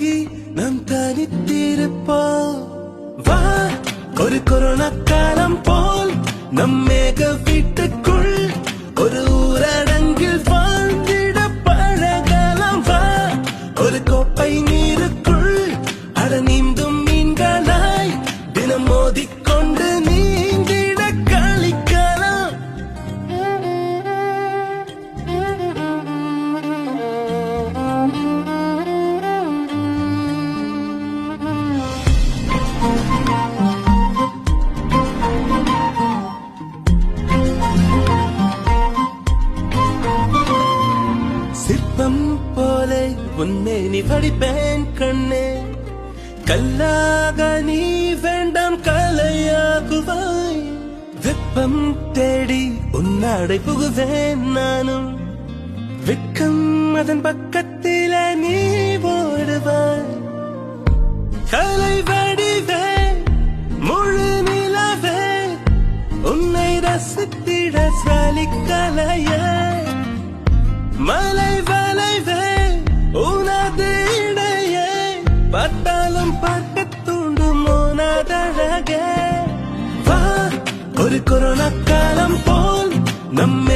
நீங்கி நம் தனித்திருப்போம். வா ஒரு கொரோனா காலம் போல் நம் மேக வீட்டுக்குள் ஒரு ஊரடங்கில் வாழ்ந்திட பழகலாம். வா ஒரு கோப்பை நீருக்குள் அட நீந்தும் மீன்களாய் தினம் மோதிக்கொண்டு நீந்திட களிக்கலாம். சிற்பம் போலே உன்னை நீ வடிப்பேன் கண்ணே, கல்லாக நீ வேண்டாம் கலையாகுவாய். வெப்பம் தேடி உன்னாடை புகுவேன் நானும், வெட்கம் அதன் பக்கத்தில நீ ஓடுவாய். கலை வடிவே முழு நிலவே உன்னை ரசித்திட சலிக்கலைய. மலை வளைவே உனது இடையே பார்த்தாலும் பார்க்க தூண்டும் உனதழகே. வா ஒரு கொரோனா காலம் போல் நம்ம